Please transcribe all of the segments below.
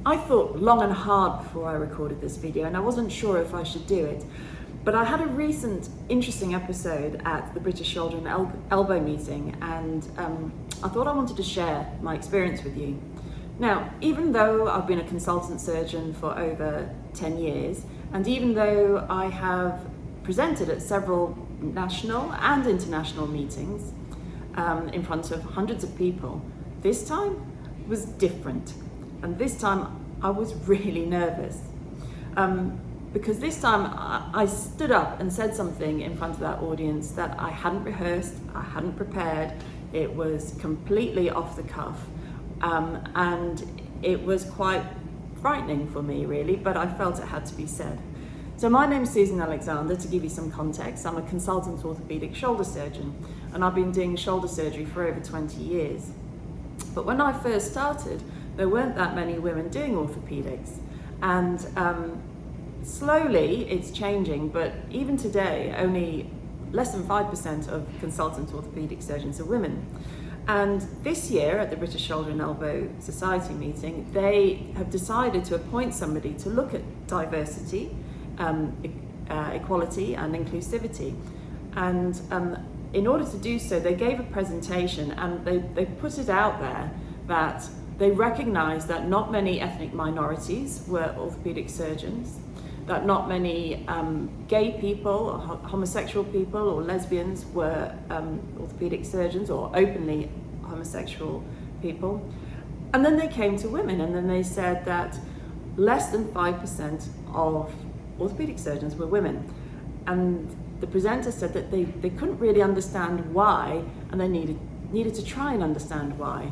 I thought long and hard before I recorded this video, and I wasn't sure if I should do it. But I had a recent interesting episode at the British Shoulder and Elbow meeting, and I thought I wanted to share my experience with you. Now, even though I've been a consultant surgeon for over 10 years, and even though I have presented at several national and international meetings in front of hundreds of people, this time was different. And this time I was really nervous. Because this time I stood up and said something in front of that audience that I hadn't rehearsed, I hadn't prepared. It was completely off the cuff, and it was quite frightening for me, really, but I felt it had to be said. So my name's Susan Alexander. To give you some context, I'm a consultant orthopaedic shoulder surgeon, and I've been doing shoulder surgery for over 20 years. But when I first started, there weren't that many women doing orthopedics, and slowly it's changing, but even today only less than 5% of consultant orthopaedic surgeons are women. And this year at the British Shoulder and Elbow Society meeting, they have decided to appoint somebody to look at diversity, equality and inclusivity. And in order to do so, they gave a presentation, and they put it out there that they recognise that not many ethnic minorities were orthopaedic surgeons, that not many gay people or homosexual people or lesbians were orthopaedic surgeons, or openly homosexual people. And then they came to women, and then they said that less than 5% of orthopaedic surgeons were women. And the presenter said that they couldn't really understand why, and they needed to try and understand why.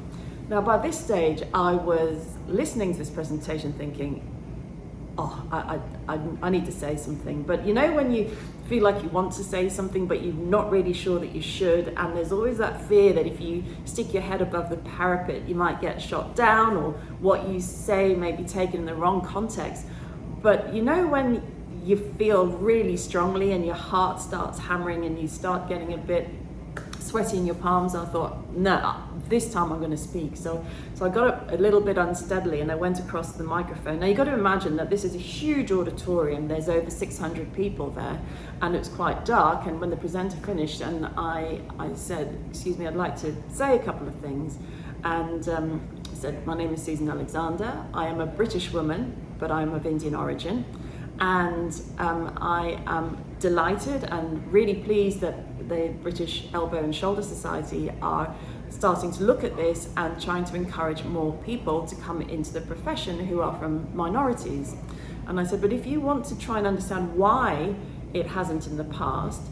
Now, by this stage, I was listening to this presentation thinking, oh, I need to say something. But you know when you feel like you want to say something, but you're not really sure that you should, and there's always that fear that if you stick your head above the parapet, you might get shot down, or what you say may be taken in the wrong context. But you know when you feel really strongly and your heart starts hammering and you start getting a bit sweaty in your palms, I thought, no, this time I'm going to speak. So I got up a little bit unsteadily and I went across the microphone. Now you've got to imagine that this is a huge auditorium. There's over 600 people there, and it was quite dark. And when the presenter finished, and I said, excuse me, I'd like to say a couple of things. And I said, my name is Susan Alexander. I am a British woman, but I'm of Indian origin. And I am delighted and really pleased that the British Elbow and Shoulder Society are starting to look at this and trying to encourage more people to come into the profession who are from minorities. And I said, but if you want to try and understand why it hasn't in the past,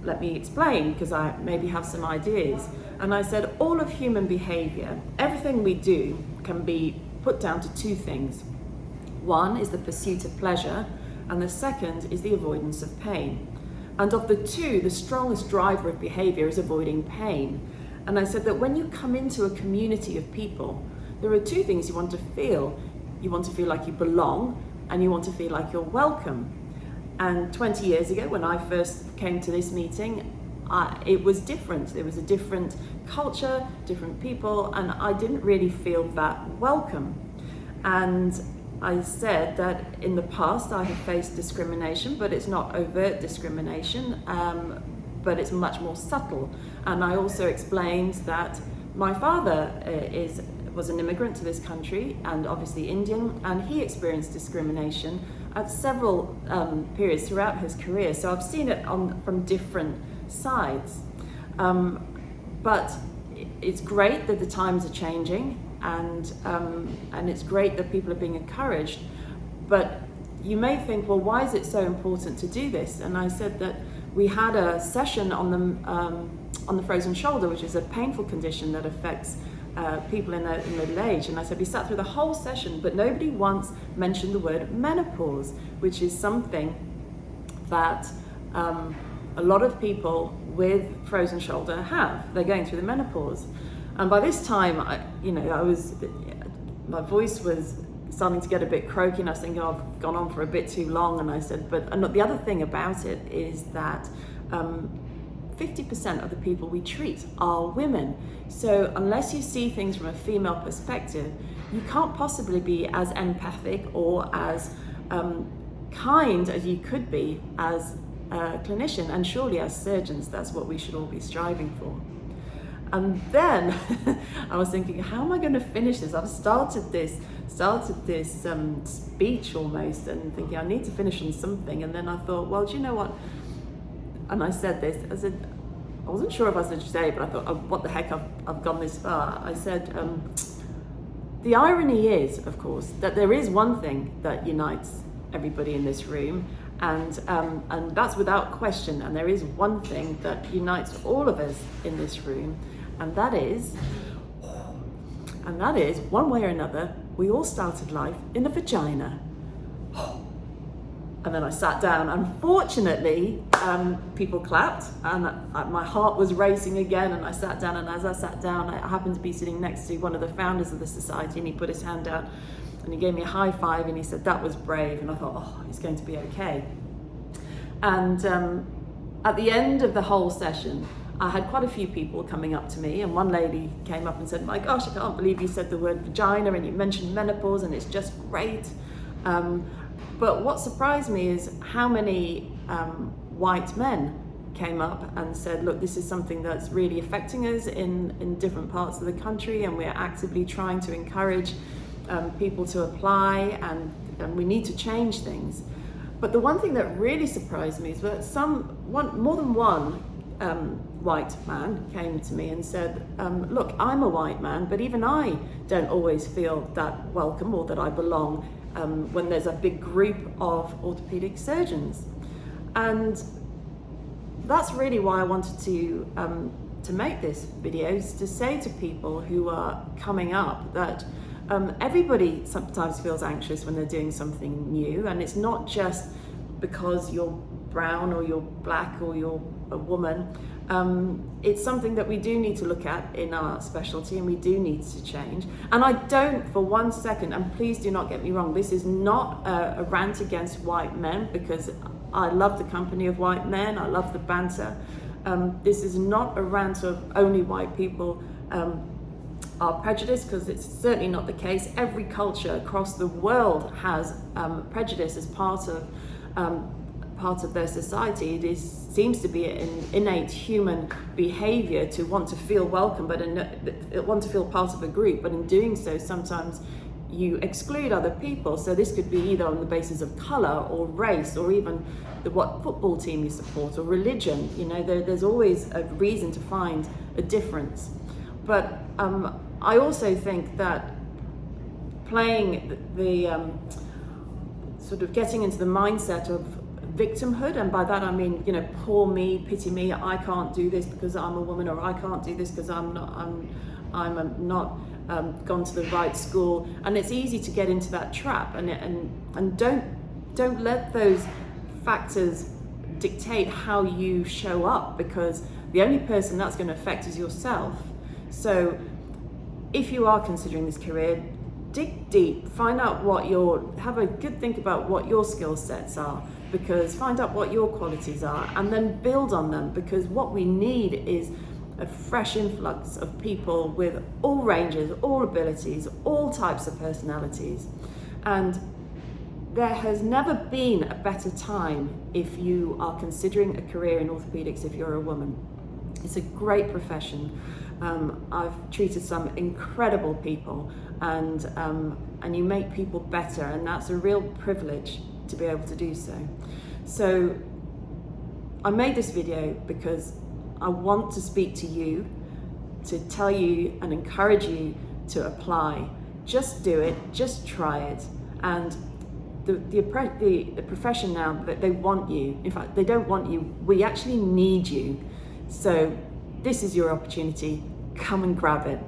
let me explain, because I maybe have some ideas. And I said, all of human behavior, everything we do, can be put down to two things. One is the pursuit of pleasure, and the second is the avoidance of pain. And of the two, the strongest driver of behavior is avoiding pain. And I said that when you come into a community of people, there are two things you want to feel. You want to feel like you belong, and you want to feel like you're welcome. And 20 years ago, when I first came to this meeting, it was different. There was a different culture, different people, and I didn't really feel that welcome. And I said that in the past I have faced discrimination, but it's not overt discrimination, but it's much more subtle. And I also explained that my father was an immigrant to this country, and obviously Indian, and he experienced discrimination at several periods throughout his career. So I've seen it from different sides. But it's great that the times are changing, and it's great that people are being encouraged. But you may think, well, why is it so important to do this? And I said that we had a session on the frozen shoulder, which is a painful condition that affects people in middle age. And I said we sat through the whole session, but nobody once mentioned the word menopause, which is something that a lot of people with frozen shoulder have. They're going through the menopause. And by this time, my voice was starting to get a bit croaky, and I was thinking, oh, I've gone on for a bit too long. And I said, but the other thing about it is that 50% of the people we treat are women. So unless you see things from a female perspective, you can't possibly be as empathic or as kind as you could be as a clinician, and surely as surgeons, that's what we should all be striving for. And then I was thinking, how am I going to finish this? I've started this speech almost, and thinking I need to finish on something. And then I thought, well, do you know what? And I said this. I said, I wasn't sure if I was going to say it, but I thought, oh, what the heck? I've gone this far. I said, the irony is, of course, that there is one thing that unites everybody in this room, and that's without question. And there is one thing that unites all of us in this room, and that is, one way or another, we all started life in a vagina. And then I sat down. Unfortunately, people clapped, and my heart was racing again. And I sat down, and as I sat down, I happened to be sitting next to one of the founders of the society, and he put his hand out, and he gave me a high five, and he said, "That was brave." And I thought, oh, it's going to be okay. And at the end of the whole session, I had quite a few people coming up to me, and one lady came up and said, "My gosh, I can't believe you said the word vagina, and you mentioned menopause, and it's just great." But what surprised me is how many white men came up and said, look, this is something that's really affecting us in different parts of the country, and we're actively trying to encourage people to apply, and we need to change things. But the one thing that really surprised me is that more than one white man came to me and said, look, I'm a white man, but even I don't always feel that welcome or that I belong when there's a big group of orthopedic surgeons. And that's really why I wanted to make this video, is to say to people who are coming up that everybody sometimes feels anxious when they're doing something new, and it's not just because you're brown or you're black or you're a woman. It's something that we do need to look at in our specialty, and we do need to change. And I don't for one second, and please do not get me wrong, this is not a rant against white men, because I love the company of white men, I love the banter. This is not a rant of only white people are prejudiced, because it's certainly not the case. Every culture across the world has prejudice as part of their society. It seems to be an innate human behavior to want to feel welcome, but want to feel part of a group, but in doing so sometimes you exclude other people. So this could be either on the basis of color or race, or even what football team you support, or religion. You know, there's always a reason to find a difference. But I also think that playing the sort of getting into the mindset of victimhood, and by that I mean, you know, poor me, pity me, I can't do this because I'm a woman, or I can't do this because I'm not gone to the right school. And it's easy to get into that trap, and don't let those factors dictate how you show up, because the only person that's going to affect is yourself. So if you are considering this career, dig deep, find out have a good think about what your skill sets are, because find out what your qualities are, and then build on them, because what we need is a fresh influx of people with all ranges, all abilities, all types of personalities. And there has never been a better time if you are considering a career in orthopedics if you're a woman. It's a great profession. I've treated some incredible people, and you make people better, and that's a real privilege to be able to do so. So I made this video because I want to speak to you, to tell you and encourage you to apply. Just do it, just try it. And the profession now, they want you. In fact, they don't want you, we actually need you. So this is your opportunity, come and grab it.